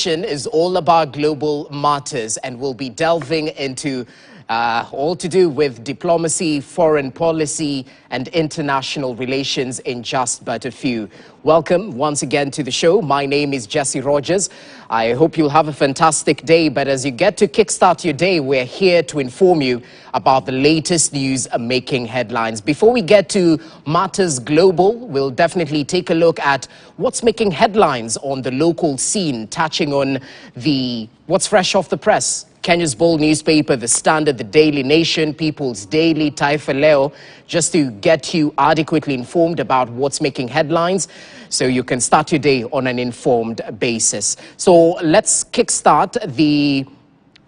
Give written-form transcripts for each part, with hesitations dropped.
edition is all about global matters, and we'll be delving into all to do with diplomacy, foreign policy, and international relations in just but a few. Welcome once again to the show. My name is Jesse Rogers. I hope you'll have a fantastic day, but as you get to kickstart your day, we're here to inform you about the latest news making headlines. Before we get to matters global, we'll definitely take a look at what's making headlines on the local scene, touching on what's fresh off the press. Kenya's bold newspaper, The Standard, The Daily Nation, People's Daily, Taifa Leo, just to get you adequately informed about what's making headlines so you can start your day on an informed basis. So let's kickstart the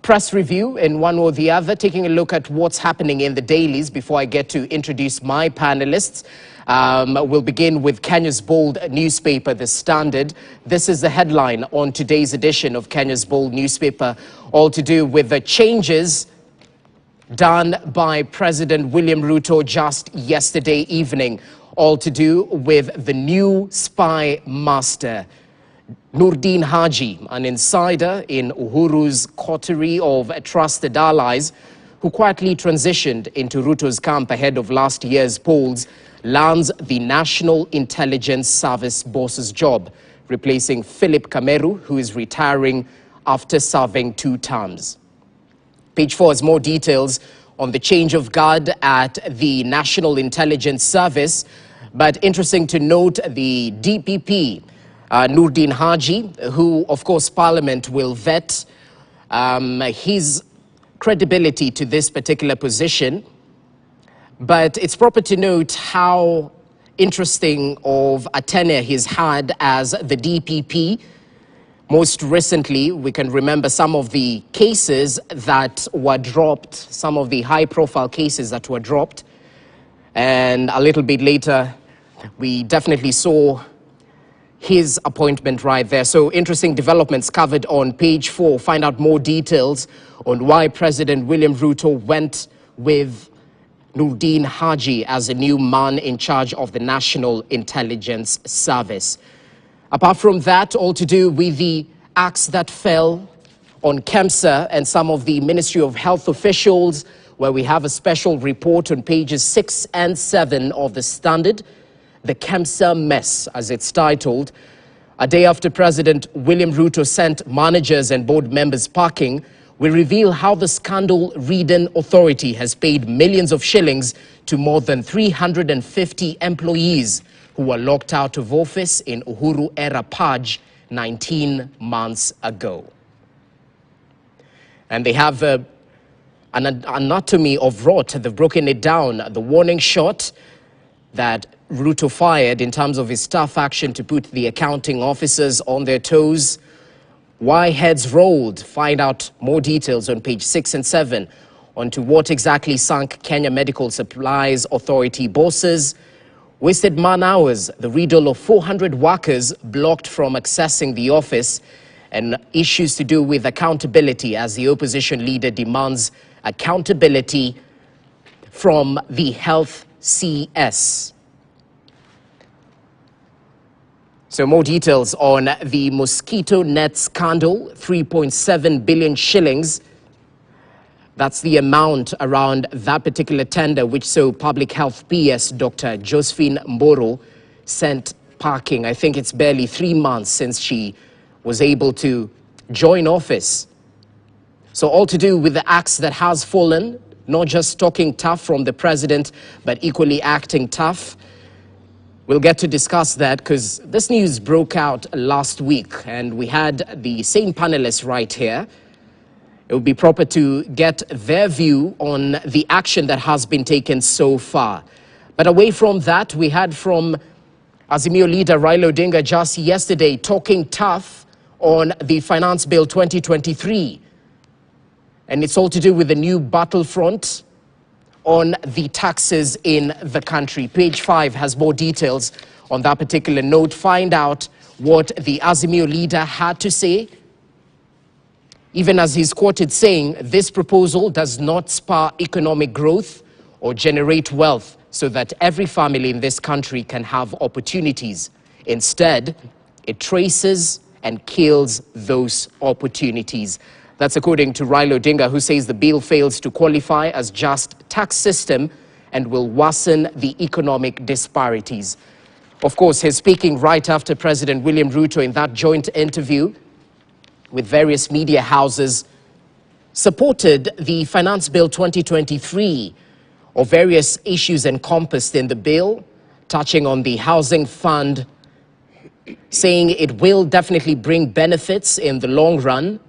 press review in one or the other, taking a look at what's happening in the dailies before I get to introduce my panelists. We'll begin with Kenya's bold newspaper, The Standard. This is the headline on today's edition of Kenya's bold newspaper, all to do with the changes done by President William Ruto just yesterday evening, all to do with the new spy master, Noordin Haji, an insider in Uhuru's coterie of trusted allies, who quietly transitioned into Ruto's camp ahead of last year's polls, lands the National Intelligence Service boss's job, replacing Philip Kameru, who is retiring after serving 2 terms. Page 4 has more details on the change of guard at the National Intelligence Service, but interesting to note the DPP, Noordin Haji, who of course Parliament will vet his credibility to this particular position. But it's proper to note how interesting of a tenure he's had as the DPP. Most recently, we can remember some of the cases that were dropped, some of the high-profile cases that were dropped. And a little bit later, we definitely saw his appointment right there. So interesting developments covered on page 4. Find out more details on why President William Ruto went with Noordin Haji as a new man in charge of the National Intelligence Service. Apart from that, all to do with the axe that fell on KEMSA and some of the Ministry of Health officials, where we have a special report on pages 6 and 7 of the Standard, The KEMSA Mess, as it's titled. A day after President William Ruto sent managers and board members packing, we reveal how the scandal-ridden authority has paid millions of shillings to more than 350 employees who were locked out of office in Uhuru-era purge 19 months ago. And they have an anatomy of rot. They've broken it down. The warning shot that Ruto fired in terms of his staff action to put the accounting officers on their toes. Why heads rolled? Find out more details on page 6 and 7 onto what exactly sunk Kenya Medical Supplies Authority bosses. Wasted man hours, the riddle of 400 workers blocked from accessing the office, and issues to do with accountability as the opposition leader demands accountability from the health CS. So more details on the mosquito net scandal, 3.7 billion shillings. That's the amount around that particular tender, which saw Public Health PS Dr. Josephine Mboro sent packing. I think it's barely 3 months since she was able to join office. So all to do with the axe that has fallen, not just talking tough from the president, but equally acting tough. We'll get to discuss that because this news broke out last week and we had the same panelists right here. It would be proper to get their view on the action that has been taken so far. But away from that, we had from Azimio leader Raila Odinga just yesterday talking tough on the Finance Bill 2023. And it's all to do with the new battlefront on the taxes in the country. Page 5 has more details on that particular note. Find out what the Azimio leader had to say, even as he's quoted saying, this proposal does not spur economic growth or generate wealth so that every family in this country can have opportunities. Instead, it traces and kills those opportunities. That's according to Raila Odinga, who says the bill fails to qualify as just tax system and will worsen the economic disparities. Of course, he's speaking right after President William Ruto, in that joint interview with various media houses, supported the Finance Bill 2023, or various issues encompassed in the bill, touching on the housing fund, saying it will definitely bring benefits in the long run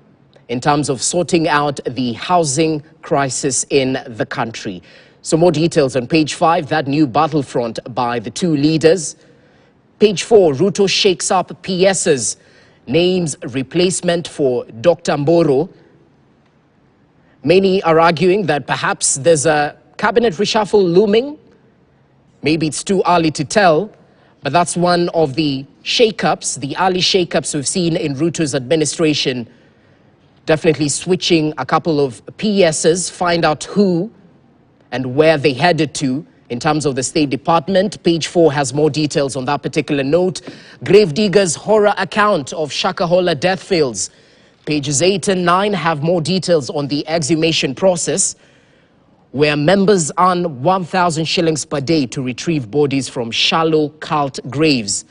in terms of sorting out the housing crisis in the country. So more details on page 5, that new battlefront by the two leaders. Page 4, Ruto shakes up PSs, names replacement for Dr. Mboro. Many are arguing that perhaps there's a cabinet reshuffle looming. Maybe it's too early to tell, but that's one of the shakeups, the early shakeups we've seen in Ruto's administration. Definitely switching a couple of PSs, find out who and where they headed to in terms of the State Department. Page 4 has more details on that particular note. Gravedigger's horror account of Shakahola death fields. Pages 8 and 9 have more details on the exhumation process, where members earn 1,000 shillings per day to retrieve bodies from shallow cult graves.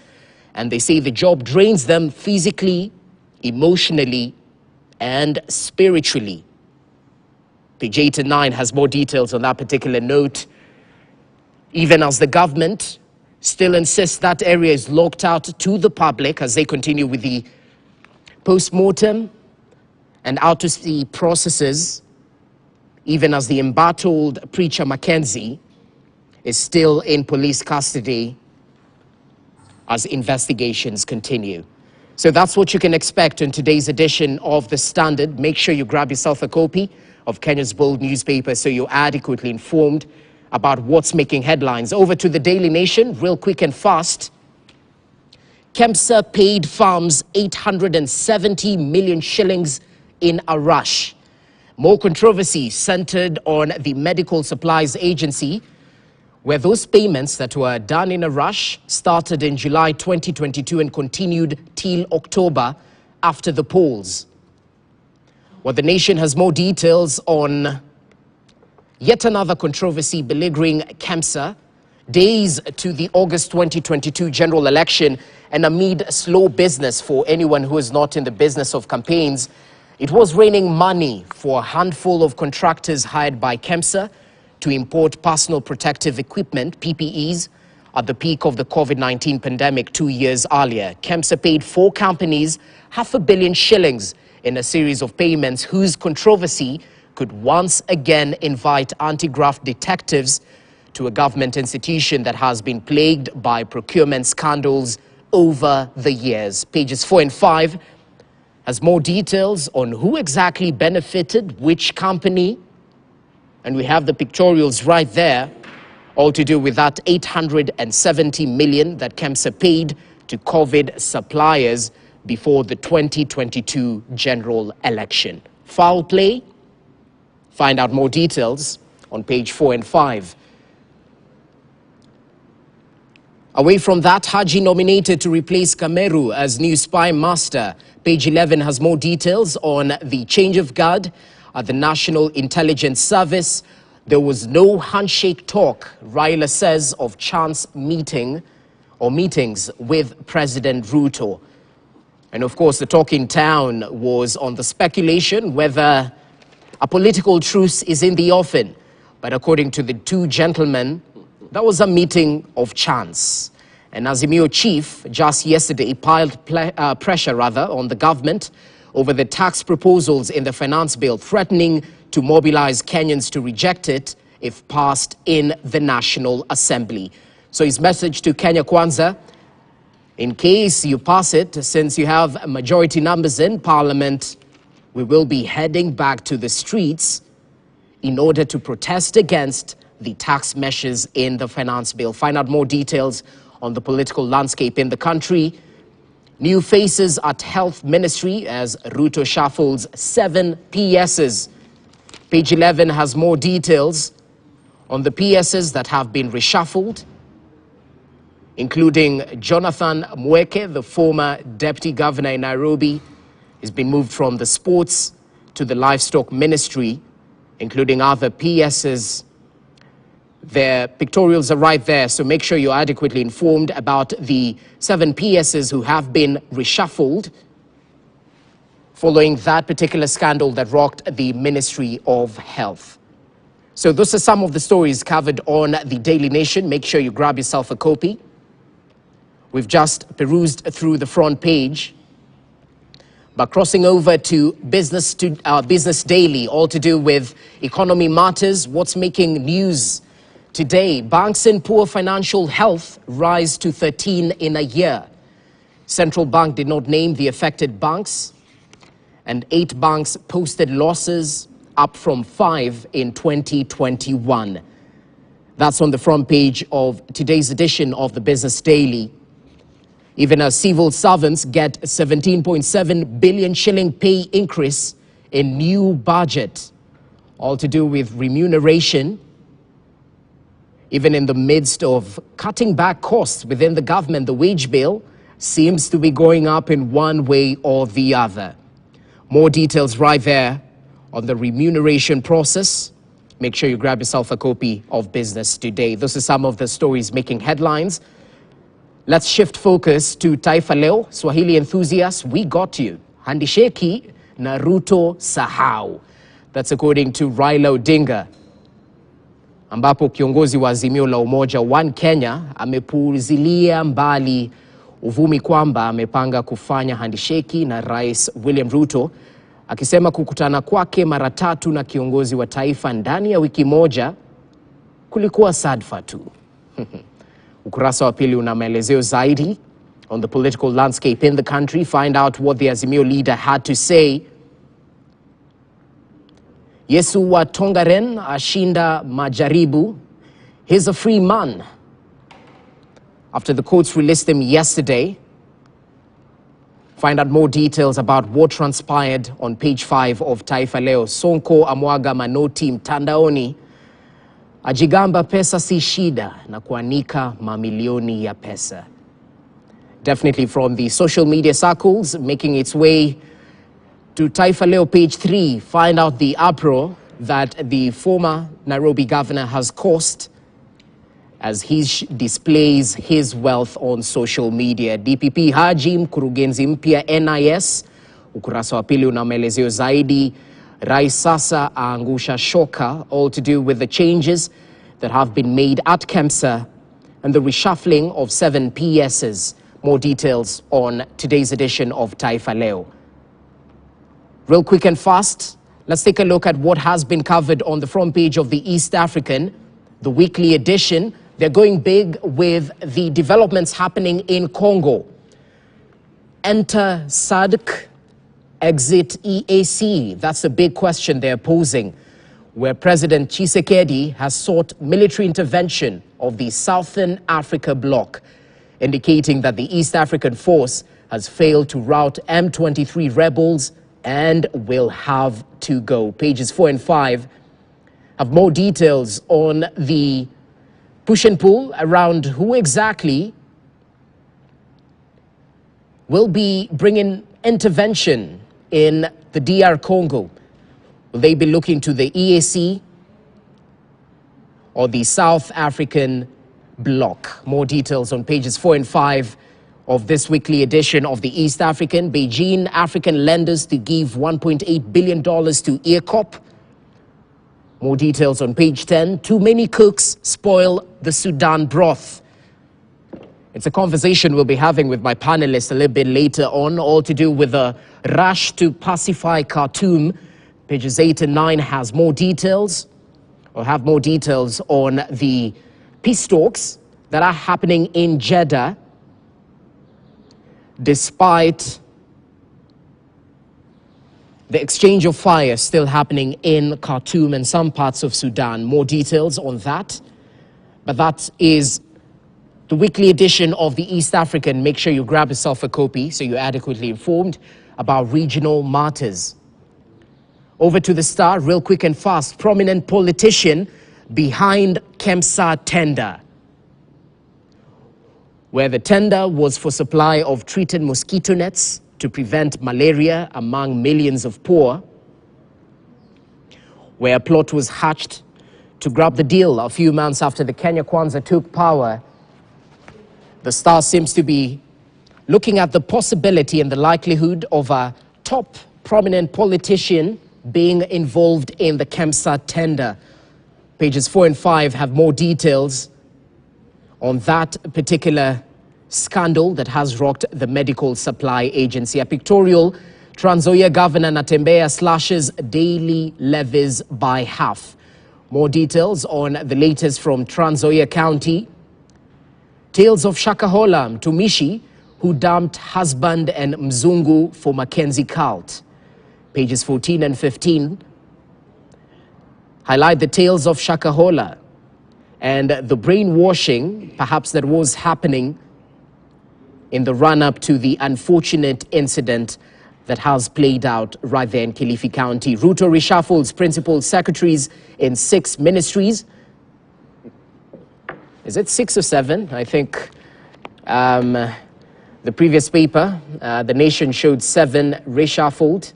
And they say the job drains them physically, emotionally, and spiritually. Page 8 and 9 has more details on that particular note. Even as the government still insists that area is locked out to the public as they continue with the post-mortem and out-to-sea processes, even as the embattled preacher Mackenzie is still in police custody as investigations continue. So that's what you can expect in today's edition of The Standard. Make sure you grab yourself a copy of Kenya's Bold newspaper so you're adequately informed about what's making headlines. Over to the Daily Nation, real quick and fast. KEMSA paid farms 870 million shillings in a rush. More controversy centered on the Medical Supplies Agency, where those payments that were done in a rush started in July 2022 and continued till October after the polls. Well, the Nation has more details on yet another controversy beleaguering KEMSA, days to the August 2022 general election, and amid slow business for anyone who is not in the business of campaigns. It was raining money for a handful of contractors hired by KEMSA to import personal protective equipment, PPEs, at the peak of the COVID-19 pandemic 2 years earlier. KEMSA paid 4 companies ₹500 million shillings in a series of payments whose controversy could once again invite anti-graft detectives to a government institution that has been plagued by procurement scandals over the years. Pages 4 and 5 has more details on who exactly benefited which company. And we have the pictorials right there, all to do with that 870 million that KEMSA paid to COVID suppliers before the 2022 general election. Foul play? Find out more details on page 4 and 5. Away from that, Haji nominated to replace Kameru as new spy master. Page 11 has more details on the change of guard at the National Intelligence Service. There was no handshake talk, Raila says, of chance meeting or meetings with President Ruto. And of course, the talk in town was on the speculation whether a political truce is in the offing. But according to the two gentlemen, that was a meeting of chance. And Azimio chief just yesterday piled pressure on the government over the tax proposals in the finance bill, threatening to mobilize Kenyans to reject it if passed in the National Assembly. So his message to Kenya Kwanza: in case you pass it, since you have majority numbers in Parliament, we will be heading back to the streets in order to protest against the tax measures in the finance bill. Find out more details on the political landscape in the country. New faces at Health Ministry as Ruto shuffles 7 PSs. Page 11 has more details on the PSs that have been reshuffled. including Jonathan Mweke, the former deputy governor in Nairobi. He's been moved from the sports to the livestock ministry, including other PSs. Their pictorials are right there, so make sure you're adequately informed about the 7 PSs who have been reshuffled following that particular scandal that rocked the Ministry of Health. So those are some of the stories covered on the Daily Nation. Make sure you grab yourself a copy. We've just perused through the front page. But crossing over to Business Daily, all to do with economy matters. What's making news today? Banks in poor financial health rise to 13 in a year. Central Bank did not name the affected banks, and 8 banks posted losses, up from 5 in 2021. That's on the front page of today's edition of the Business Daily. Even as civil servants get 17.7 billion shilling pay increase in new budget, all to do with remuneration. Even in the midst of cutting back costs within the government, the wage bill seems to be going up in one way or the other. More details right there on the remuneration process. Make sure you grab yourself a copy of Business Today. Those are some of the stories making headlines. Let's shift focus to Taifa Leo. Swahili enthusiasts, we got you. Handisheki na Ruto sahau. That's according to Raila Odinga, ambapo kiongozi wa Azimio la Umoja One Kenya amepuuzilia mbali uvumi kwamba amepanga kufanya handisheki na Rais William Ruto, akisema kukutana kwake mara 3 na kiongozi wa taifa ndani ya wiki moja kulikuwa sadfa tu. Ukurasa wa pili una maelezeo zaidi on the political landscape in the country. Find out what the Azimio leader had to say. Yesu wa Tongaren ashinda majaribu. He's a free man after the courts released him yesterday. Find out more details about what transpired on page 5 of Taifa Leo. Sonko amwaga manoti mtandaoni, ajigamba pesa si shida na kuanika mamilioni ya pesa. Definitely from the social media circles, making its way to Taifa Leo page 3. Find out the uproar that the former Nairobi governor has caused as he displays his wealth on social media. DPP Haji, mkurugenzi mpya NIS. Ukurasa wa pili una maelezeo zaidi. Rais sasa aangusha shoka, all to do with the changes that have been made at KEMSA and the reshuffling of 7 PSs. More details on today's edition of Taifa Leo. Real quick and fast, let's take a look at what has been covered on the front page of the East African, the weekly edition. They're going big with the developments happening in Congo. Enter SADC, exit EAC. That's the big question they're posing, where President Tshisekedi has sought military intervention of the Southern Africa bloc, indicating that the East African force has failed to rout M23 rebels and will have to go. Pages 4 and 5 have more details on the push and pull around who exactly will be bringing intervention in the DR Congo. Will they be looking to the EAC or the South African bloc? More details on pages 4 and 5 of this weekly edition of the East African. Beijing African lenders to give $1.8 billion to EACOP. More details on page 10. Too many cooks spoil the Sudan broth. It's a conversation we'll be having with my panelists a little bit later on, all to do with a rush to pacify Khartoum. Pages 8 and 9 has more details, or have more details on the peace talks that are happening in Jeddah, despite the exchange of fire still happening in Khartoum and some parts of Sudan. More details on that. But that is the weekly edition of the East African. Make sure you grab yourself a copy so you're adequately informed about regional matters. Over to the Star, real quick and fast. Prominent politician behind KEMSA tender. where the tender was for supply of treated mosquito nets to prevent malaria among millions of poor, where a plot was hatched to grab the deal a few months after the Kenya Kwanza took power. The Star seems to be looking at the possibility and the likelihood of a top prominent politician being involved in the KEMSA tender. Pages 4 and 5 have more details on that particular scandal that has rocked the Medical Supply Agency. A pictorial, Trans Nzoia Governor Natembeya slashes daily levies by half. More details on the latest from Trans Nzoia County. Tales of Shakahola Mtumishi, who dumped husband and Mzungu for Mackenzie cult. Pages 14 and 15 highlight the tales of Shakahola and the brainwashing, perhaps, that was happening in the run-up to the unfortunate incident that has played out right there in Kilifi County. Ruto reshuffles principal secretaries in 6 ministries. Is it 6 or 7? I think the previous paper, The Nation, showed 7 reshuffled,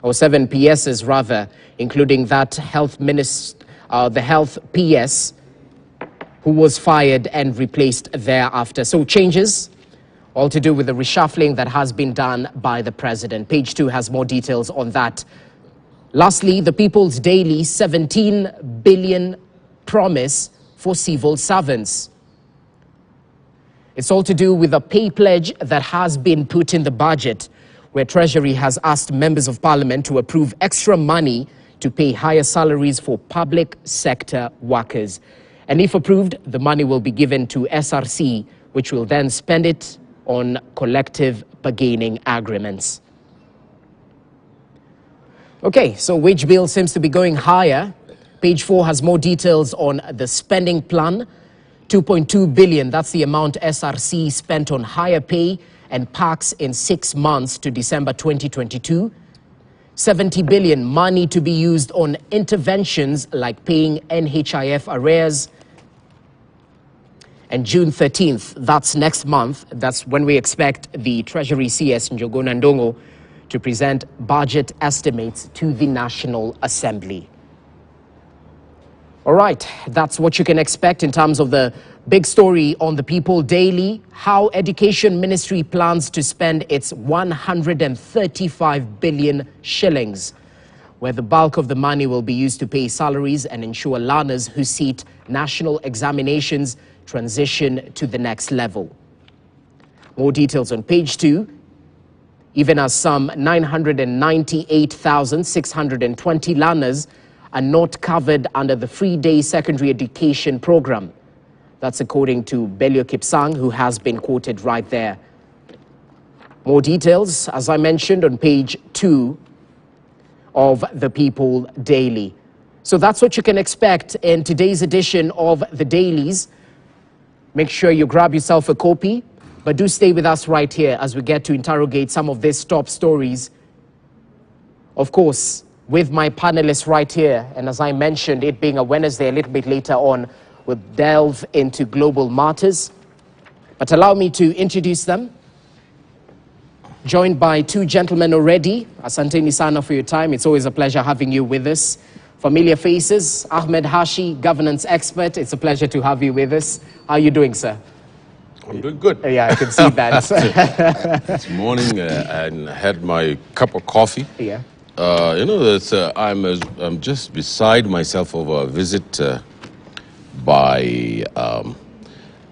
or 7 PSs rather, including that health minister, the health PS, who was fired and replaced thereafter. So changes, all to do with the reshuffling that has been done by the president. Page 2 has more details on that. Lastly, the People's Daily, 17 billion promise for civil servants. It's all to do with a pay pledge that has been put in the budget, where Treasury has asked members of parliament to approve extra money to pay higher salaries for public sector workers. And if approved, the money will be given to SRC, which will then spend it on collective bargaining agreements. Okay, so wage bill seems to be going higher. Page 4 has more details on the spending plan. 2.2 billion, that's the amount SRC spent on higher pay and parks in 6 months to December 2022. 70 billion money to be used on interventions like paying NHIF arrears. And June 13th, that's next month, that's when we expect the Treasury CS Njogona Ndongo to present budget estimates to the National Assembly. All right, that's what you can expect in terms of the big story on the People Daily. How Education Ministry plans to spend its 135 billion shillings, where the bulk of the money will be used to pay salaries and ensure learners who sit national examinations transition to the next level. More details on page 2. Even as some 998,620 learners are not covered under the free day secondary education program. That's according to Belio Kipsang, who has been quoted right there. More details, as I mentioned, on page 2 of the People Daily. So that's what you can expect in today's edition of the Dailies. Make sure you grab yourself a copy, but do stay with us right here as we get to interrogate some of these top stories. Of course, with my panelists right here, and as I mentioned, it being a Wednesday, a little bit later on, we'll delve into global matters. But allow me to introduce them. Joined by 2 gentlemen already. Asanteni sana for your time. It's always a pleasure having you with us. Familiar faces, Ahmed Hashi, governance expert. It's a pleasure to have you with us. How are you doing, sir? I'm doing good. Yeah, I can see that. This morning, I had my cup of coffee. Yeah. I'm just beside myself of a visit by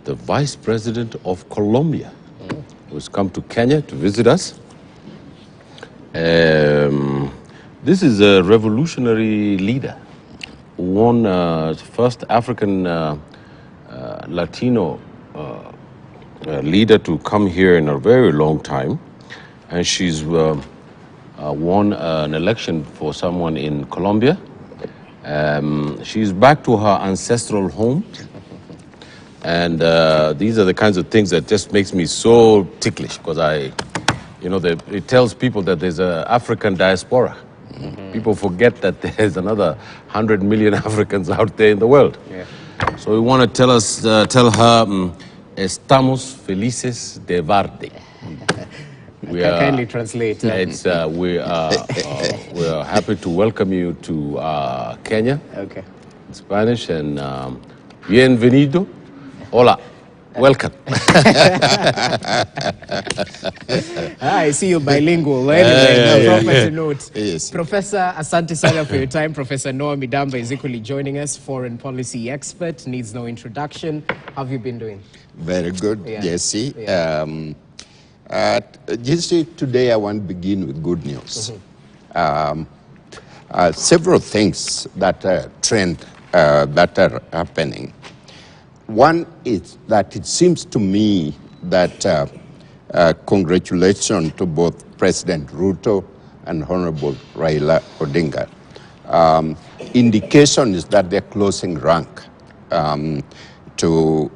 the Vice President of Colombia, who's come to Kenya to visit us. This is a revolutionary leader, one first African Latino leader to come here in a very long time, and she's won an election for someone in Colombia. She's back to her ancestral home, and these are the kinds of things that just makes me so ticklish, because it tells people that there's an African diaspora. People forget that there's another 100 million Africans out there in the world. Yeah. So we want to tell her Estamos felices de verte. We are kindly translate. We are happy to welcome you to Kenya. Okay. In Spanish, and bienvenido. Hola. Welcome. I see you bilingual. Anyway, proper to note. Yes. Professor, asante sana for your time. Professor Noah Midamba is equally joining us, foreign policy expert, needs no introduction. How have you been doing? Very good, Yeah. Jesse. Yeah. Jesse, today I want to begin with good news. Several things that trend that are happening. One is that it seems to me that congratulations to both President Ruto and Honorable Raila Odinga. Indication is that they're closing rank to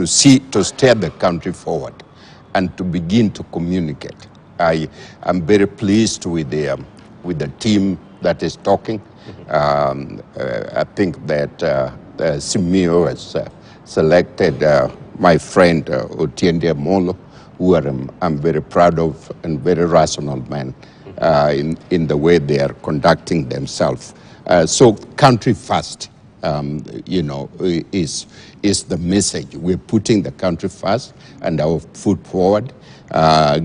steer the country forward and to begin to communicate. I am very pleased with the team that is talking. I think that Simeo has selected my friend Otiende Molo, who I'm very proud of, and very rational man in the way they are conducting themselves. So country first, is the message. We're putting the country first and our foot forward,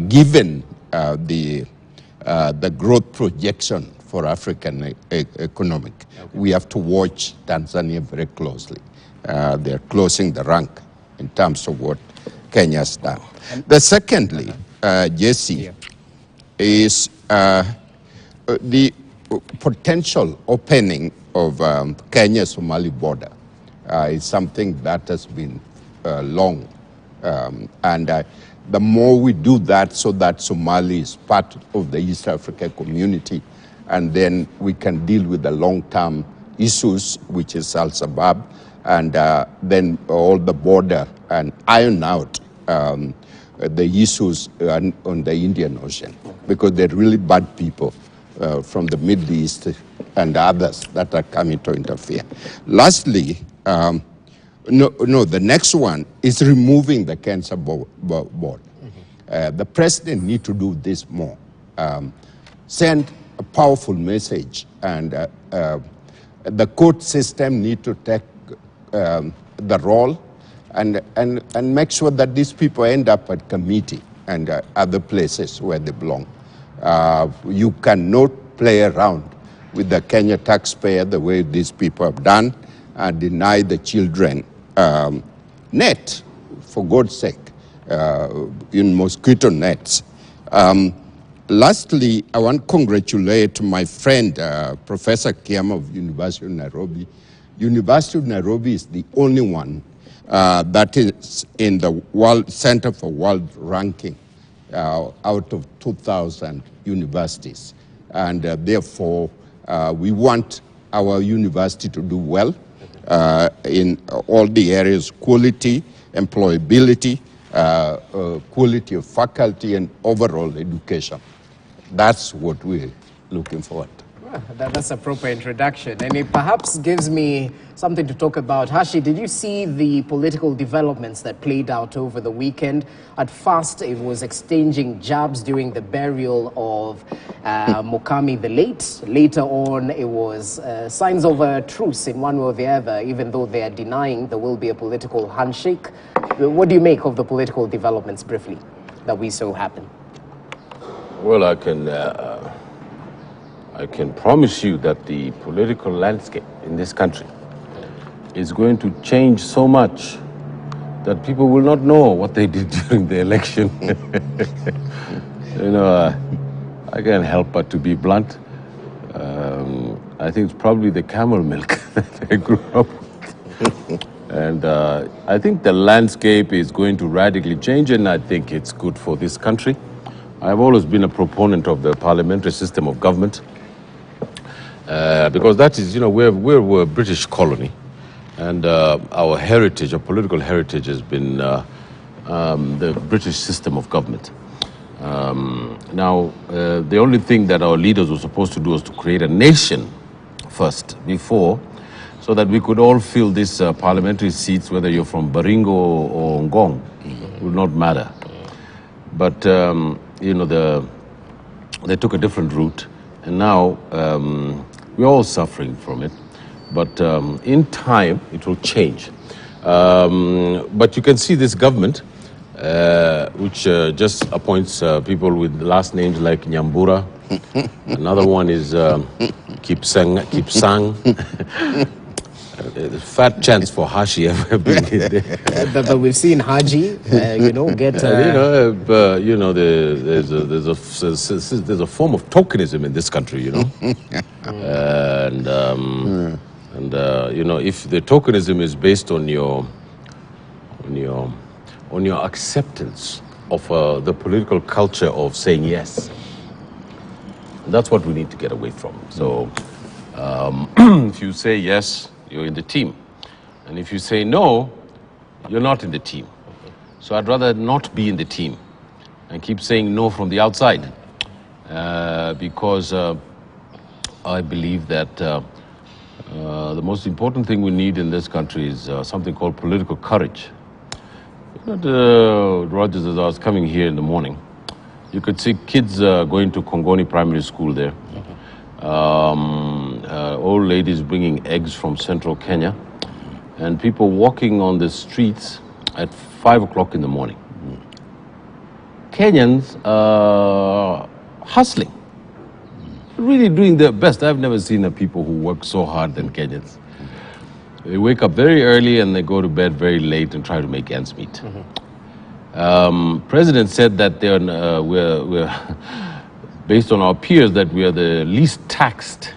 given the growth projection for African economic. We have to watch Tanzania very closely. They're closing the rank in terms of what Kenya's done. Secondly, Jesse, is the potential opening of Kenya-Somali border is something that has been long. The more we do that, so that Somali is part of the East Africa community, and then we can deal with the long-term issues, which is Al-Shabaab, and then all the border, and iron out the issues on the Indian Ocean, because they're really bad people from the Middle East and others that are coming to interfere. Lastly, the next one is removing the cancer board. The president needs to do this more. Send a powerful message, and the court system need to take the role and make sure that these people end up at committee and other places where they belong. You cannot play around with the Kenya taxpayer the way these people have done and deny the children net, for God's sake, in mosquito nets. Lastly, I want to congratulate my friend, Professor Kiama of University of Nairobi. University of Nairobi is the only one that is in the World Center for World Ranking out of 2,000 universities. And therefore, we want our university to do well in all the areas: quality, employability, quality of faculty, and overall education. That's what we're looking forward to. That's a proper introduction, and it perhaps gives me something to talk about. Hashi, did you see the political developments that played out over the weekend? At first, it was exchanging jabs during the burial of Mokami the late. Later on, it was signs of a truce in one way or the other, even though they are denying there will be a political handshake. What do you make of the political developments, briefly, that we saw happen? Well, I can promise you that the political landscape in this country is going to change so much that people will not know what they did during the election. I can't help but to be blunt. I think it's probably the camel milk that I grew up with. And I think the landscape is going to radically change, and I think it's good for this country. I've always been a proponent of the parliamentary system of government. Because that is, we're a British colony, and our heritage, our political heritage, has been the British system of government. Now, the only thing that our leaders were supposed to do was to create a nation first, before so that we could all fill these parliamentary seats, whether you're from Baringo or Ngong, it would not matter. But, you know, they took a different route, and now we're all suffering from it. But in time, it will change. But you can see this government, which just appoints people with last names like Nyambura. Another one is Kipsang. Fat chance for Hashi ever being there. But we've seen Haji, you know, get... you know, there's a form of tokenism in this country, you know. And you know, if the tokenism is based on your acceptance of the political culture of saying yes, that's what we need to get away from. So if you say yes, you're in the team. And if you say no, you're not in the team. So I'd rather not be in the team and keep saying no from the outside, because I believe that the most important thing we need in this country is something called political courage. You know, Rogers, as I was coming here in the morning, you could see kids going to Kongoni Primary School there. Old ladies bringing eggs from central Kenya, and people walking on the streets at 5 o'clock in the morning. Kenyans are hustling, really doing their best. I've never seen people who work so hard than Kenyans. They wake up very early and they go to bed very late and try to make ends meet. President said that we're based on our peers, that we are the least taxed.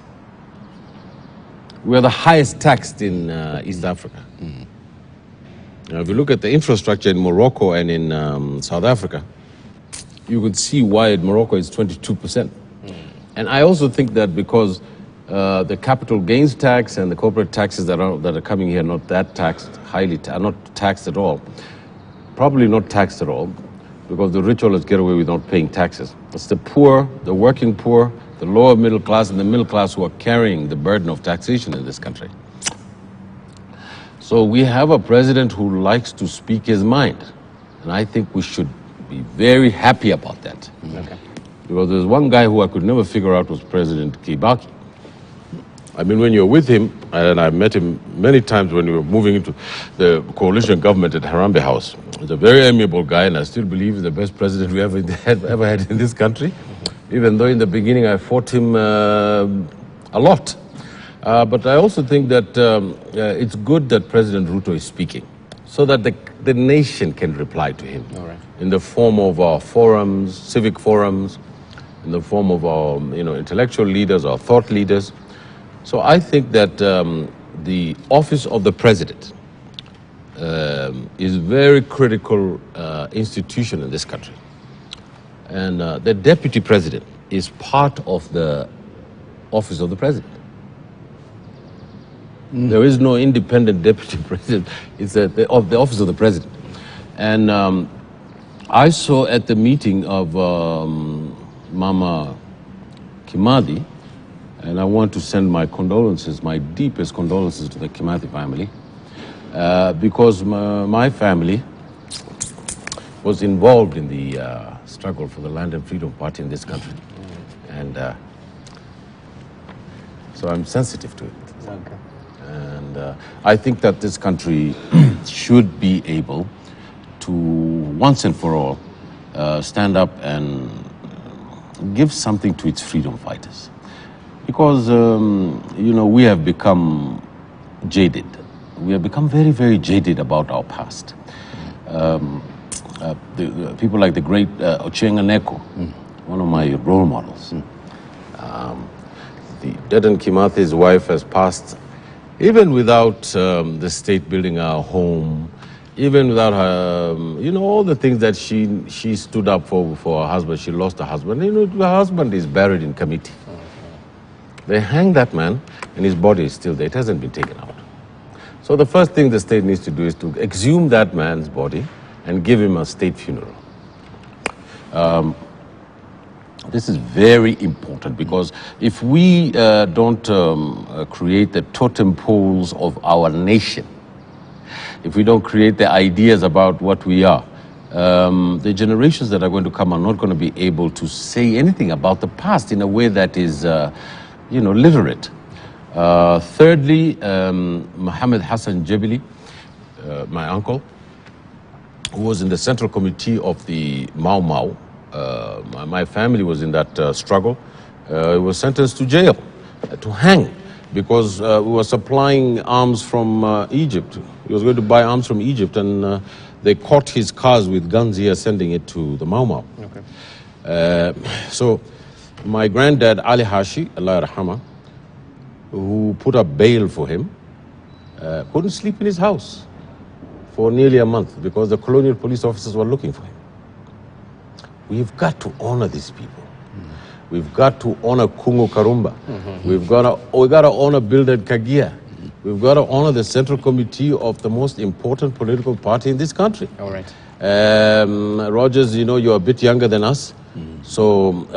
We are the highest taxed in East Africa. Now, if you look at the infrastructure in Morocco and in South Africa, you could see why in Morocco it's 22%. And I also think that because the capital gains tax and the corporate taxes that are coming here are not that taxed, are not taxed at all. Probably not taxed at all, because the rich always get away with not paying taxes. It's the poor, the working poor, the lower middle class and the middle class who are carrying the burden of taxation in this country. So we have a president who likes to speak his mind. And I think we should be very happy about that. Okay. Because there's one guy who I could never figure out was President Kibaki. I mean, when you're with him, and I met him many times when we were moving into the coalition government at Harambee House. He's a very amiable guy, and I still believe he's the best president we ever had in this country. Even though in the beginning I fought him a lot. But I also think that it's good that President Ruto is speaking, so that the nation can reply to him. All right. In the form of our forums, civic forums, in the form of our intellectual leaders, our thought leaders. So I think that the office of the president is a very critical institution in this country. And the deputy president is part of the office of the president. There is no independent deputy president. It's the office of the president. And I saw at the meeting of Mama Kimathi, and I want to send my condolences, my deepest condolences to the Kimathi family, because my family was involved in the struggle for the Land and Freedom Party in this country. And so I'm sensitive to it. Okay. And I think that this country should be able to, once and for all, stand up and give something to its freedom fighters. Because, we have become jaded. We have become very, very jaded about our past. The people like the great Ochieng Aneko, one of my role models. The Dedan Kimathi's wife has passed, even without the state building her home, even without her, all the things that she stood up for her husband. She lost her husband. Her husband is buried in Kamiti. They hanged that man, and his body is still there. It hasn't been taken out. So the first thing the state needs to do is to exhume that man's body and give him a state funeral. This is very important because if we don't create the totem poles of our nation, if we don't create the ideas about what we are, the generations that are going to come are not going to be able to say anything about the past in a way that is, literate. Thirdly, Mohammed Hassan Jebeli, my uncle, who was in the Central Committee of the Mau Mau. My family was in that struggle. He was sentenced to jail, to hang, because we were supplying arms from Egypt. He was going to buy arms from Egypt, and they caught his cars with guns here, sending it to the Mau Mau. Okay. So my granddad, Ali Hashi, Allah Rahama, who put up bail for him, couldn't sleep in his house for nearly a month because the colonial police officers were looking for him. We've got to honor these people. We've got to honor Kungu Karumba. We've got to honor Bildad Kagia. We've got to honor the Central Committee of the most important political party in this country. All right. Rogers, you're a bit younger than us, so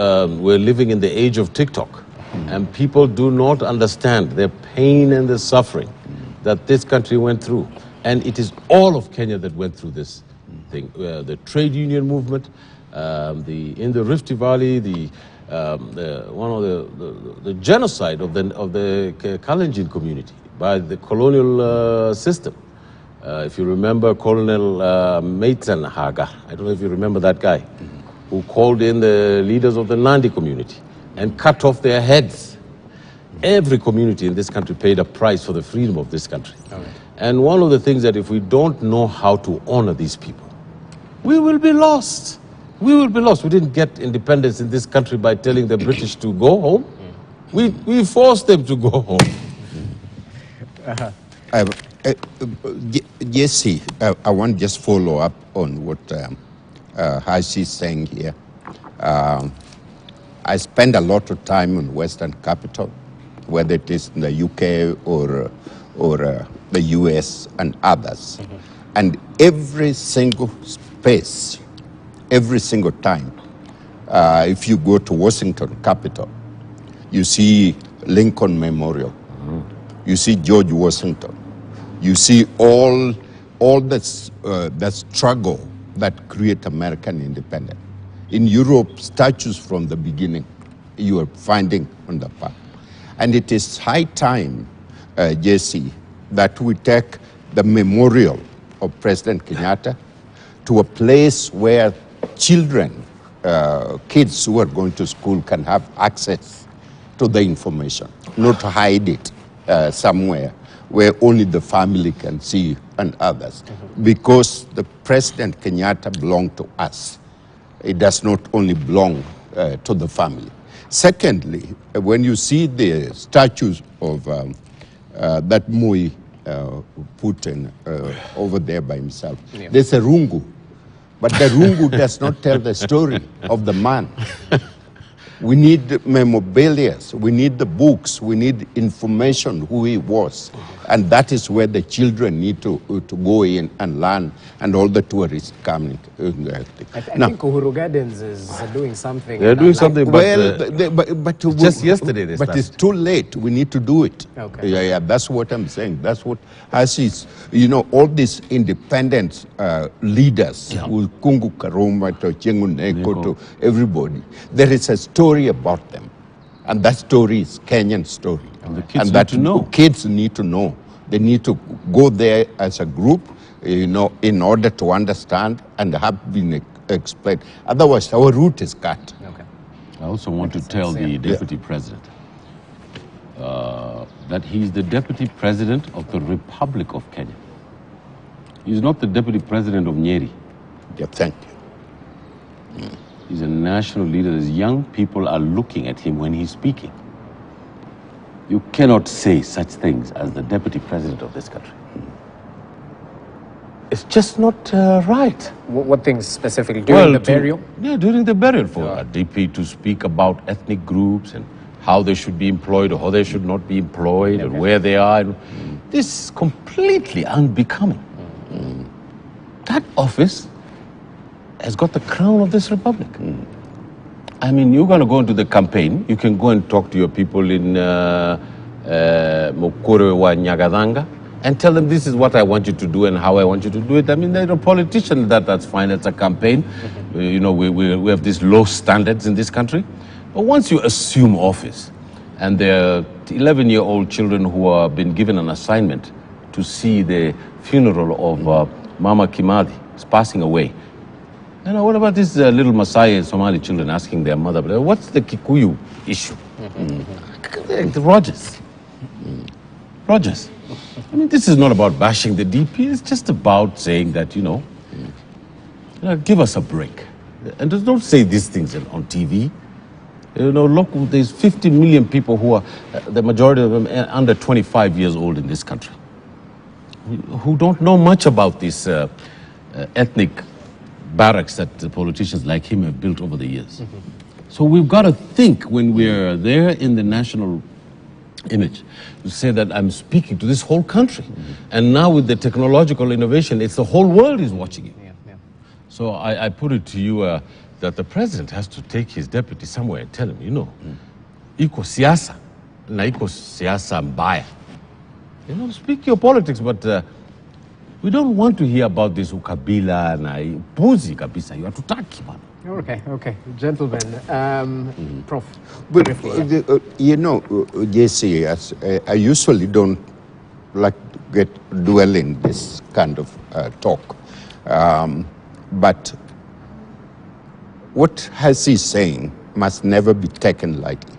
we're living in the age of TikTok. And people do not understand the pain and the suffering that this country went through. And it is all of Kenya that went through this thing. The trade union movement, in the Rift Valley, the genocide of the Kalenjin community by the colonial system. If you remember Colonel Maitan Haga, I don't know if you remember that guy, who called in the leaders of the Nandi community and cut off their heads. Every community in this country paid a price for the freedom of this country. Okay. And one of the things that if we don't know how to honor these people, we will be lost. We will be lost. We didn't get independence in this country by telling the British to go home. We forced them to go home. Jesse, I want to just follow up on what Hashi is saying here. I spend a lot of time in Western capital, whether it is in the UK or the US and others. And every single space, every single time, if you go to Washington capital, you see Lincoln Memorial, you see George Washington, you see all the struggle that create American independence. In Europe, statues from the beginning you are finding on the park. And it is high time, Jesse, that we take the memorial of President Kenyatta to a place where children, kids who are going to school can have access to the information, not hide it somewhere where only the family can see and others. Because the President Kenyatta belonged to us. It does not only belong to the family. Secondly, when you see the statues of that Moi put in over there by himself, there's a rungu. But the rungu does not tell the story of the man. We need memorabilia, we need the books, we need information who he was. And that is where the children need to go in and learn, and all the tourists coming. I think Uhuru Gardens is doing something. They're doing something, but just yesterday they started. But it's too late. We need to do it. Okay. Yeah, that's what I'm saying. That's what is, all these independent leaders, Kungu Karumba to Chengu Neko to everybody, there is a story about them. And that story is Kenyan story. And the kids need to know. Kids need to know. They need to go there as a group, in order to understand and have been explained. Otherwise, our route is cut. Okay. I also want to tell the Deputy President that he's the Deputy President of the Republic of Kenya. He's not the Deputy President of Nyeri. Yeah, thank you. He's a national leader. As young people are looking at him when he's speaking. You cannot say such things as the Deputy President of this country. It's just not right. What things specifically? During the burial? Yeah, during the burial, for a DP to speak about ethnic groups and how they should be employed or how they should not be employed, and where they are. This is completely unbecoming. That office has got the crown of this republic. I mean, you're going to go into the campaign. You can go and talk to your people in Mukuru wa Nyagadanga and tell them this is what I want you to do and how I want you to do it. I mean, they're a politician, that's fine. It's a campaign. You know, we have these low standards in this country. But once you assume office, and there are 11-year-old children who have been given an assignment to see the funeral of Mama Kimathi is passing away. You know, what about these little Maasai Somali children asking their mother, what's the Kikuyu issue? Rogers. Rogers. I mean, this is not about bashing the DP. It's just about saying that, you know, give us a break. And don't say these things on TV. You know, look, there's 50 million people who are, the majority of them are under 25 years old in this country, who don't know much about this ethnic barracks that the politicians like him have built over the years. So we've got to think when we're there in the national image to say that I'm speaking to this whole country. And now with the technological innovation, it's the whole world is watching you. So I put it to you that the president has to take his deputy somewhere and tell him, you know, iko siasa, na iko siasa mbaya. You know, speak your politics, but we don't want to hear about this ukabila na puzi kabisa. You have to talk about it. Okay. Gentlemen, Prof. But, you know, JC, I usually don't like to dwell in this kind of talk. But what has he saying must never be taken lightly.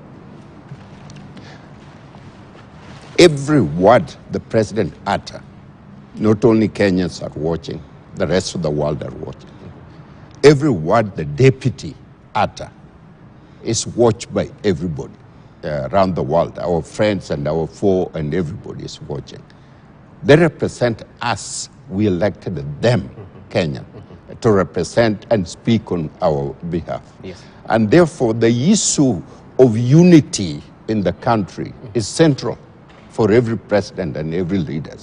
Every word the president utters, not only Kenyans are watching, the rest of the world are watching. Every word the deputy utters is watched by everybody around the world. Our friends and our foe and everybody is watching. They represent us. We elected them, Kenya, to represent and speak on our behalf. Yes. And therefore, the issue of unity in the country is central for every president and every leader.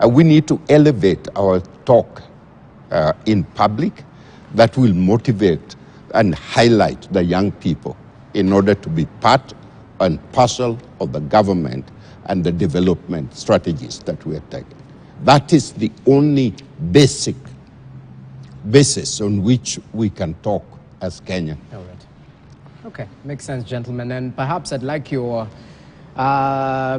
We need to elevate our talk in public that will motivate and highlight the young people in order to be part and parcel of the government and the development strategies that we are taking. That is the only basis on which we can talk as Kenya. All right. Okay, makes sense, gentlemen. And perhaps I'd like your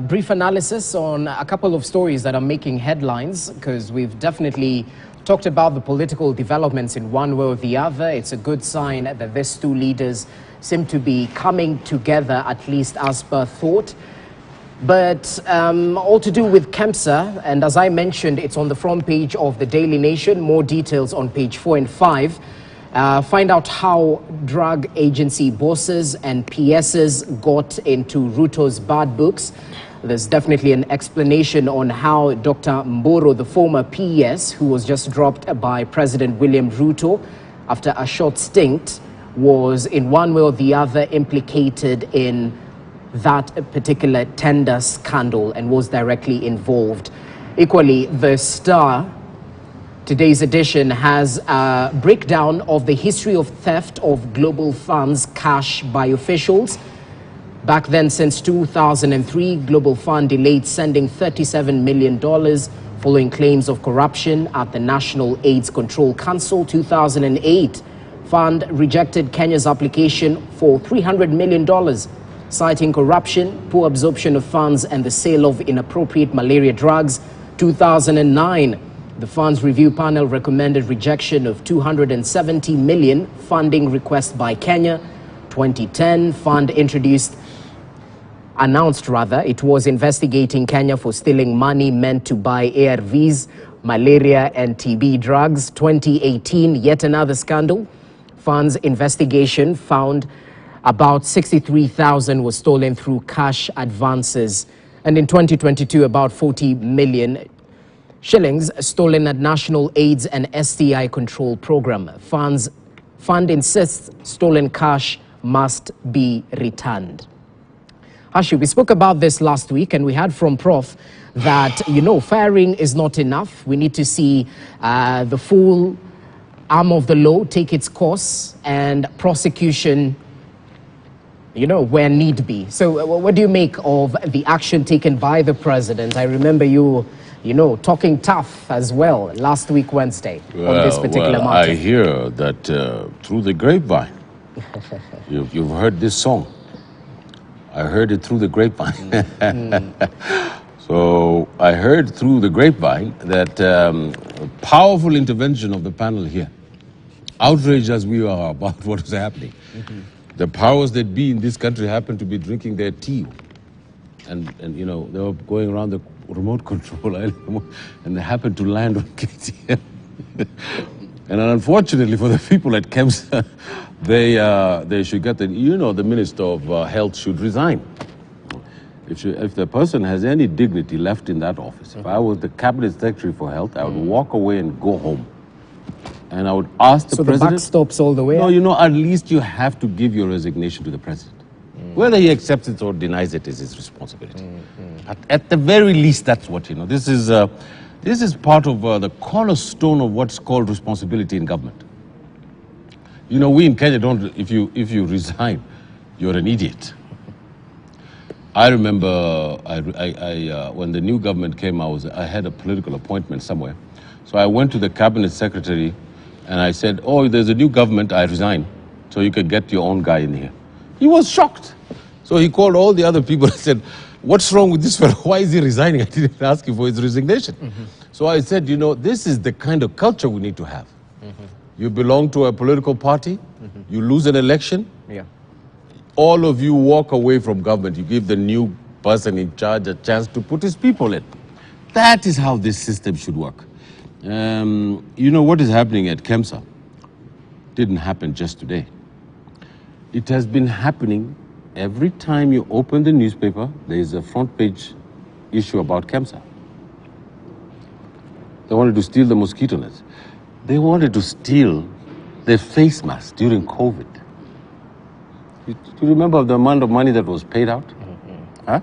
brief analysis on a couple of stories that are making headlines, because we've definitely talked about the political developments in one way or the other. It's a good sign that these two leaders seem to be coming together, at least as per thought. But all to do with KEMSA, and as I mentioned, it's on the front page of the Daily Nation. More details on page 4 and 5. Find out how drug agency bosses and PSs got into Ruto's bad books. There's definitely an explanation on how Dr. Mboro, the former PS, who was just dropped by President William Ruto after a short stint, was in one way or the other implicated in that particular tender scandal and was directly involved. Equally, the Star, today's edition, has a breakdown of the history of theft of global funds cash by officials. Back then, since 2003, Global Fund delayed sending $37 million following claims of corruption at the National AIDS Control Council. 2008, Fund rejected Kenya's application for $300 million, citing corruption, poor absorption of funds, and the sale of inappropriate malaria drugs. 2009, the Fund's review panel recommended rejection of $270 million funding request by Kenya. 2010, Fund announced it was investigating Kenya for stealing money meant to buy ARVs, malaria and TB drugs. 2018, yet another scandal. Fund's investigation found about 63,000 was stolen through cash advances. And in 2022, about 40 million shillings stolen at National AIDS and STI Control Program. Fund insists stolen cash must be returned. Hashi, we spoke about this last week, and we heard from Prof that, firing is not enough. We need to see the full arm of the law take its course and prosecution you know, where need be. So what do you make of the action taken by the president? I remember you know, talking tough as well last week, Wednesday, on this particular matter. I hear that through the grapevine. You've heard this song. I heard it through the grapevine. So I heard through the grapevine that powerful intervention of the panel here. Outraged as we are about what is happening. The powers that be in this country happen to be drinking their tea. And you know, they were going around the remote control and they happened to land on KTM. And unfortunately for the people at KEMSA, they should get the, you know, the Minister of Health should resign. If the person has any dignity left in that office, if I was the Cabinet Secretary for Health, I would walk away and go home. And I would ask the president... So the buck stops all the way? No, you know, at least you have to give your resignation to the president. Whether he accepts it or denies it is his responsibility. At the very least, that's what, you know, this is part of the cornerstone of what's called responsibility in government. You know, we in Kenya don't, if you resign, you're an idiot. I remember when the new government came, I had a political appointment somewhere. So I went to the cabinet secretary and I said, oh, there's a new government, I resign, so you can get your own guy in here. He was shocked. So he called all the other people and said, what's wrong with this fellow? Why is he resigning? I didn't ask him for his resignation. So I said, you know, this is the kind of culture we need to have. You belong to a political party, you lose an election, all of you walk away from government. You give the new person in charge a chance to put his people in. That is how this system should work. You know, what is happening at KEMSA didn't happen just today. It has been happening every time you open the newspaper, there is a front page issue about KEMSA. They wanted to steal the mosquito nets. They wanted to steal the face masks during COVID. Do you remember the amount of money that was paid out? Huh?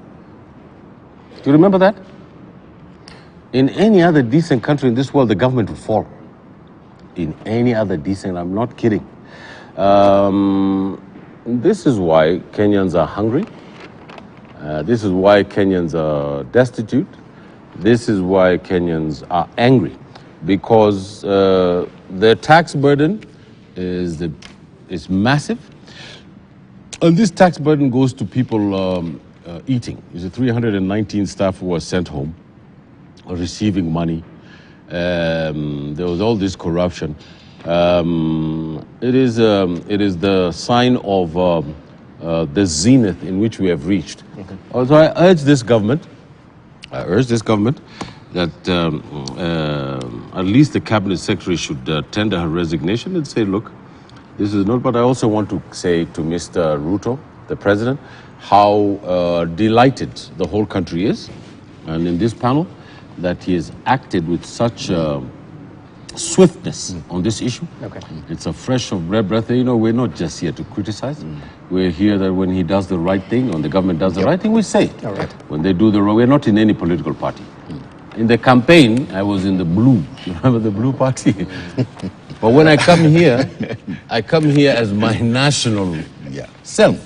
Do you remember that? In any other decent country in this world, the government would fall. In any other decent, I'm not kidding. This is why Kenyans are hungry. This is why Kenyans are destitute. This is why Kenyans are angry. Because their tax burden is massive. And this tax burden goes to people eating. There's 319 staff who were sent home, receiving money. There was all this corruption. It is the sign of the zenith in which we have reached. So I urge this government, that at least the cabinet secretary should tender her resignation and say, look, this is not, but I also want to say to Mr. Ruto, the president, how delighted the whole country is, and in this panel, that he has acted with such swiftness on this issue. It's a fresh of breath. You know, we're not just here to criticize. We're here that when he does the right thing, when the government does the right thing, we say it. When they do the wrong, we're not in any political party. In the campaign, I was in the blue. You remember the blue party? But when I come here as my national self.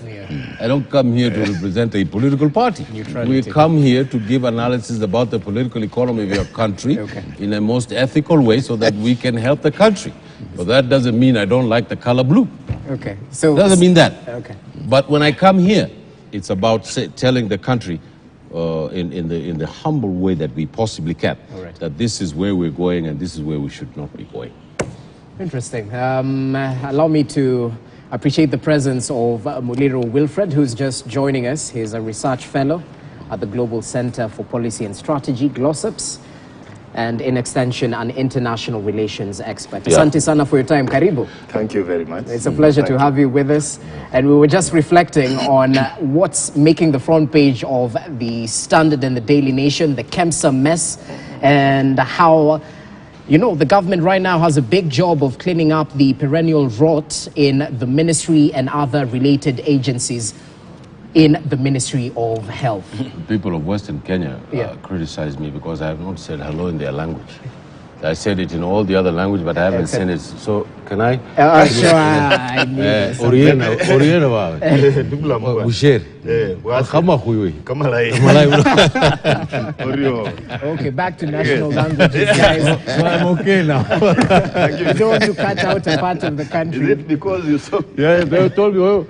I don't come here to represent a political party. We come here to give analysis about the political economy of your country in a most ethical way so that we can help the country. But that doesn't mean I don't like the color blue. So doesn't mean that. But when I come here, it's about telling the country in the humble way that we possibly can that this is where we're going and this is where we should not be going. Interesting. Allow me to appreciate the presence of Muliro Wilfred, who's just joining us. He's a research fellow at the Global Center for Policy and Strategy, GLOSSAPS, and in extension, an international relations expert. Asante sana for your time. Karibu. Thank you very much. It's a pleasure to have you with us. And we were just reflecting on what's making the front page of the Standard and the Daily Nation, the KEMSA mess, and how, you know, the government right now has a big job of cleaning up the perennial rot in the ministry and other related agencies in the Ministry of Health. People of Western Kenya criticize me because I have not said hello in their language. I said it in all the other language, but I haven't seen it. So can I? Sure, I need Oriena wa. Busher. Kama huyo. Kama lai. Okay, back to national languages, guys. So I'm okay now. You don't want to cut out a part of the country. Is it because you saw? Yeah, they told me,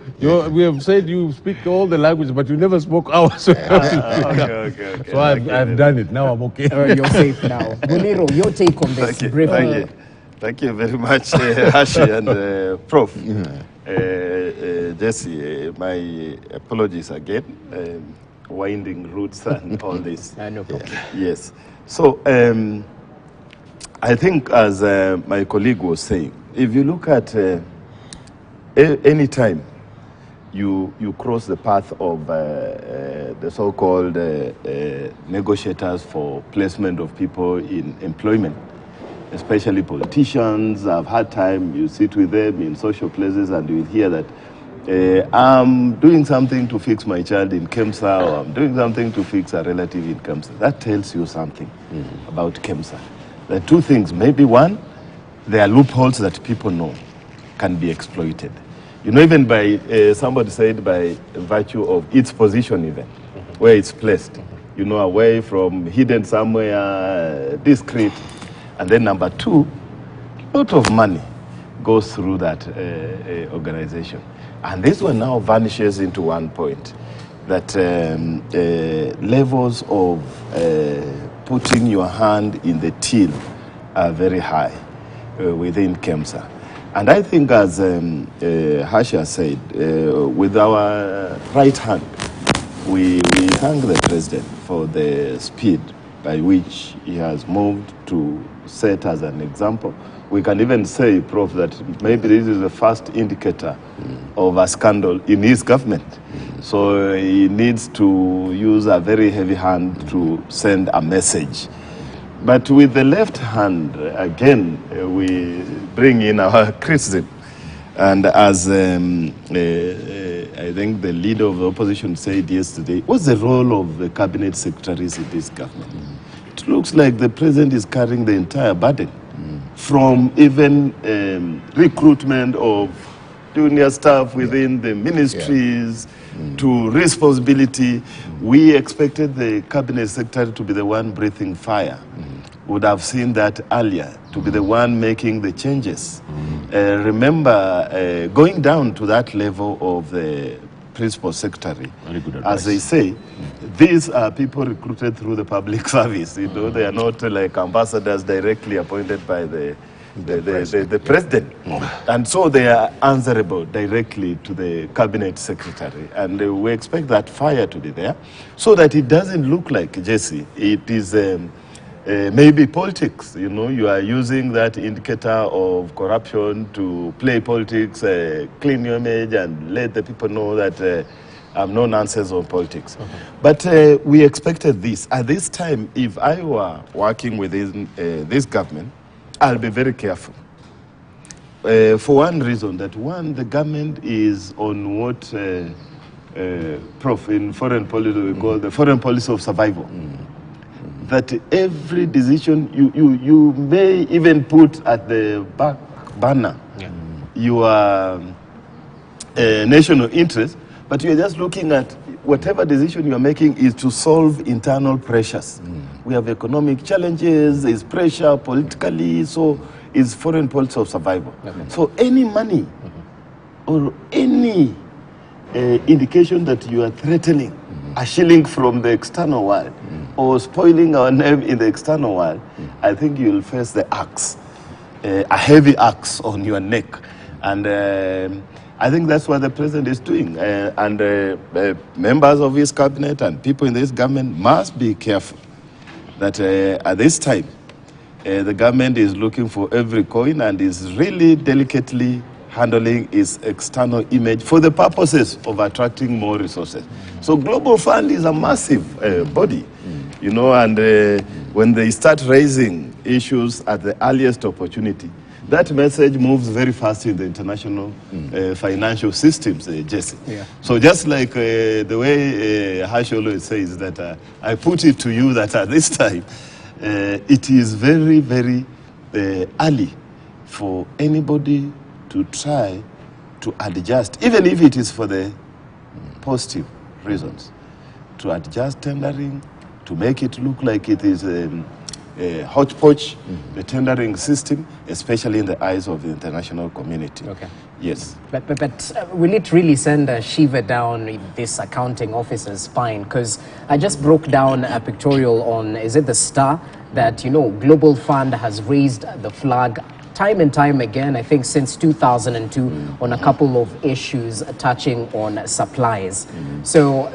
we have said you speak all the languages, but you never spoke ours. Okay. So I've done it. Now I'm okay. You're safe now. Buniro, your take on this briefly. Thank you very much, Hashi and Prof. Jesse, my apologies again. Winding roots and all this. No problem. Yes. So I think, as my colleague was saying, if you look at any time you cross the path of the so-called negotiators for placement of people in employment, especially politicians, I've had time, you sit with them in social places and you will hear that I'm doing something to fix my child in KEMSA, or I'm doing something to fix a relative in KEMSA. That tells you something about KEMSA. There are two things. Maybe one, there are loopholes that people know can be exploited. You know, even by, somebody said, by virtue of its position even, where it's placed, you know, away from, hidden somewhere, discreet. And then number two, a lot of money goes through that organization. And this one now vanishes into one point, that levels of putting your hand in the till are very high within KEMSA. And I think, as Hasha said, with our right hand, we thank the president for the speed by which he has moved to set as an example. We can even say, Prof, that maybe this is the first indicator of a scandal in his government. So he needs to use a very heavy hand to send a message. But with the left hand, again, we bring in our criticism. And as I think the leader of the opposition said yesterday, what's the role of the cabinet secretaries in this government? It looks like the president is carrying the entire burden, from even recruitment of junior staff within the ministries to responsibility. We expected the cabinet secretary to be the one breathing fire. Would have seen that earlier, to be the one making the changes. Remember, going down to that level of the principal secretary, as they say, these are people recruited through the public service. You know, they are not like ambassadors directly appointed by the president. And so they are answerable directly to the cabinet secretary. And we expect that fire to be there, so that it doesn't look like, Jesse, it is maybe politics. You know, you are using that indicator of corruption to play politics, clean your image, and let the people know that I'm no nonsense on politics. But we expected this. At this time, if I were working within this government, I'll be very careful. For one reason, that one, the government is on what, Prof, in foreign policy we call the foreign policy of survival. That every decision you may even put at the back burner your national interest, but you're just looking at whatever decision you're making is to solve internal pressures. We have economic challenges, there's pressure politically, so it's foreign policy of survival. So any money or any indication that you are threatening a shilling from the external world or spoiling our name in the external world, I think you'll face the axe, a heavy axe on your neck. And I think that's what the president is doing. And members of his cabinet and people in this government must be careful that at this time, the government is looking for every coin and is really delicately handling its external image for the purposes of attracting more resources. So Global Fund is a massive body, you know, and when they start raising issues at the earliest opportunity, that message moves very fast in the international financial systems, Jesse. So just like the way Hash always says that I put it to you that at this time, it is very, very early for anybody to try to adjust, even if it is for the positive reasons, to adjust tendering, to make it look like it is a hodgepodge, the tendering system, especially in the eyes of the international community. Okay. Yes. But will it really send a shiver down this accounting officer's spine? Because I just broke down a pictorial on, is it the Star, that, you know, Global Fund has raised the flag time and time again, I think since 2002, on a couple of issues touching on supplies. So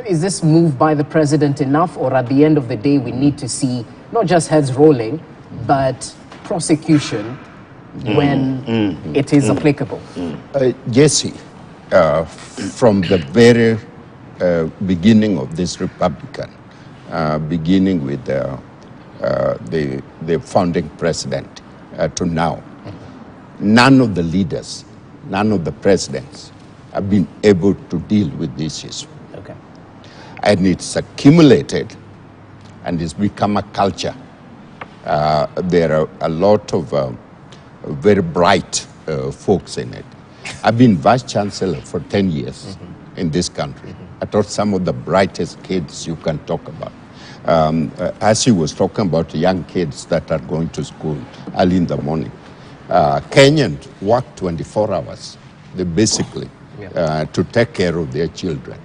is this move by the president enough, or at the end of the day we need to see not just heads rolling, but prosecution when it is applicable? Jesse, from the very beginning of this Republican, beginning with the founding president to now, none of the leaders, none of the presidents have been able to deal with this issue. Okay. And it's accumulated and it's become a culture. There are a lot of very bright folks in it. I've been vice chancellor for 10 years in this country. I taught some of the brightest kids you can talk about. As he was talking about young kids that are going to school early in the morning. Kenyans work 24 hours, they basically, to take care of their children.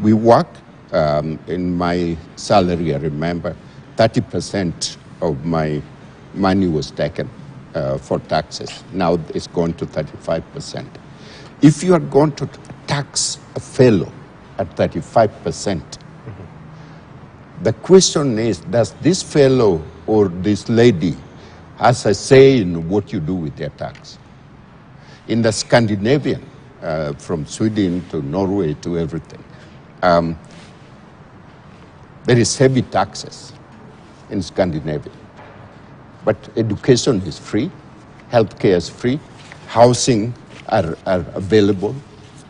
We work, in my salary, I remember, 30% of my money was taken for taxes. Now it's gone to 35%. If you are going to tax a fellow at 35%, the question is, does this fellow or this lady has a say in what you do with their tax? In the Scandinavian, from Sweden to Norway to everything, there is heavy taxes in Scandinavia. But education is free, healthcare is free, housing are available.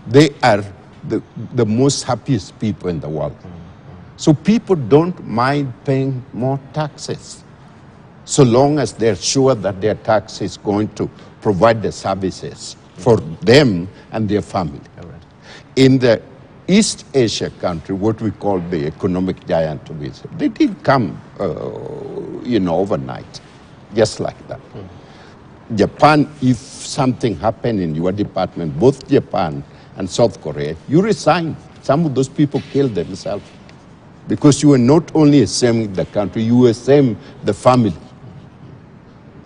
They are the most happiest people in the world. So people don't mind paying more taxes, so long as they're sure that their tax is going to provide the services for them and their family. Right. In the East Asia country, what we call the economic giant visa, they didn't come, overnight, just like that. Japan, if something happened in your department, both Japan and South Korea, you resign. Some of those people killed themselves because you were not only assuming the country, you were assuming the family.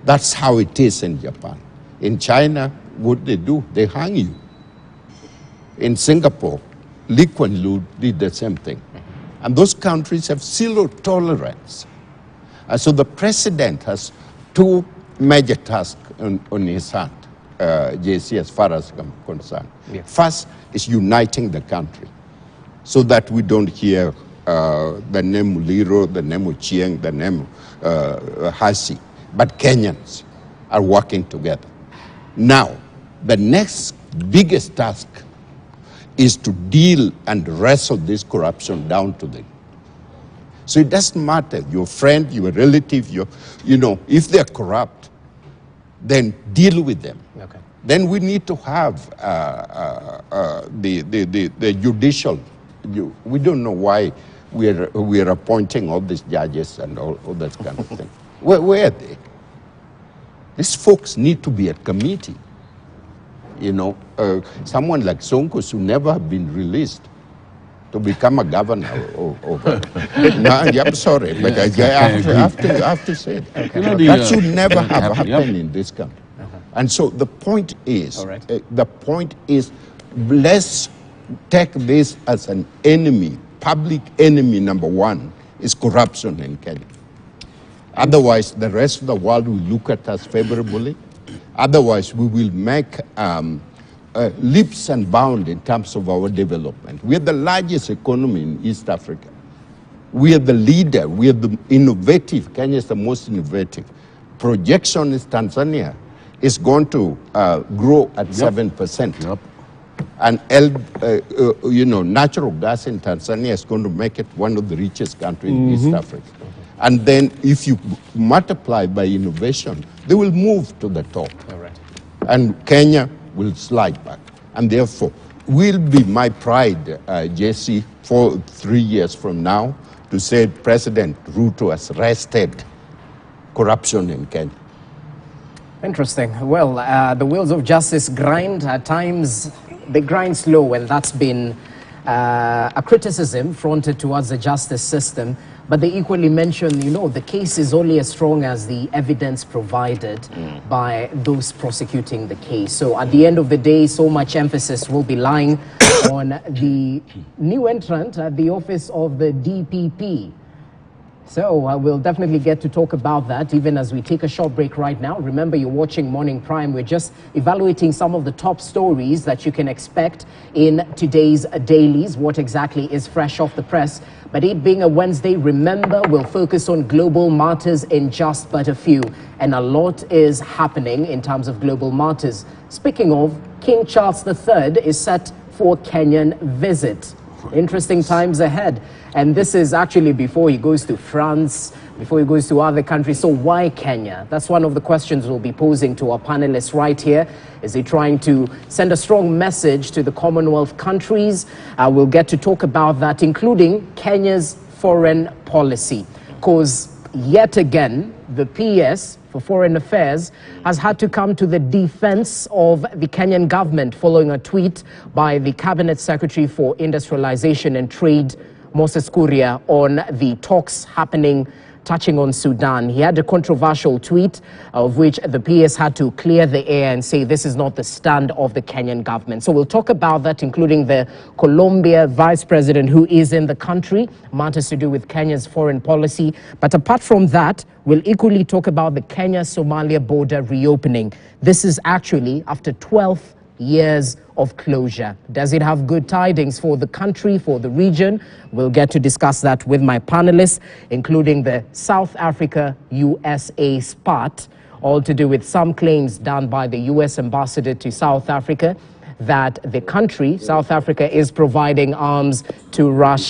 That's how it is in Japan. In China, what they do, they hang you. In Singapore, Lee Kuan Yew did the same thing. And those countries have zero tolerance. And so the president has two major tasks on his hand, JC, as far as I'm concerned. Yeah. First is uniting the country so that we don't hear the name Muliro, the name Ochieng, the name Hasi, but Kenyans are working together. Now, the next biggest task is to deal and wrestle this corruption down to them. So it doesn't matter, your friend, your relative, if they're corrupt, then deal with them. Okay. Then we need to have the judicial. We don't know why we are appointing all these judges and all that kind of thing. Where are they? These folks need to be at committee. Someone like Sonko should never have been released to become a governor. I'm sorry, but I have to say that. That should never have happened in this country. And so the point is, let's take this as an enemy. Public enemy number one is corruption in Kenya. Otherwise, the rest of the world will look at us favorably. Otherwise, we will make leaps and bounds in terms of our development. We are the largest economy in East Africa. We are the leader. We are the innovative. Kenya is the most innovative. Projection is Tanzania is going to grow at 7%. Yep. And natural gas in Tanzania is going to make it one of the richest countries in East Africa. And then if you multiply by innovation, they will move to the top. All right. And Kenya will slide back. And therefore, will be my pride, Jesse, for 3 years from now, to say President Ruto has arrested corruption in Kenya. Interesting. Well, the wheels of justice grind. At times, they grind slow, and that's been a criticism fronted towards the justice system. But they equally mention, the case is only as strong as the evidence provided by those prosecuting the case. So at the end of the day, so much emphasis will be lying on the new entrant at the office of the DPP. So we'll definitely get to talk about that even as we take a short break right now. Remember, you're watching Morning Prime. We're just evaluating some of the top stories that you can expect in today's dailies, what exactly is fresh off the press. But it being a Wednesday, remember, we'll focus on global matters in just but a few. And a lot is happening in terms of global matters. Speaking of, King Charles III is set for Kenyan visit. Interesting times ahead. And this is actually before he goes to France, before he goes to other countries. So why Kenya? That's one of the questions we'll be posing to our panelists right here. Is he trying to send a strong message to the Commonwealth countries? We'll get to talk about that, including Kenya's foreign policy. Because yet again, the PS for Foreign Affairs has had to come to the defense of the Kenyan government following a tweet by the Cabinet Secretary for Industrialization and Trade, Moses Kuria, on the talks happening touching on Sudan. He had a controversial tweet of which the PS had to clear the air and say this is not the stand of the Kenyan government. So we'll talk about that, including the Colombia vice president who is in the country, matters to do with Kenya's foreign policy. But apart from that, we'll equally talk about the Kenya-Somalia border reopening. This is actually after 12 years of closure. Does it have good tidings for the country, for the region? We'll get to discuss that with my panelists, including the South Africa-USA spat, all to do with some claims done by the US ambassador to South Africa that the country, South Africa, is providing arms to Russia.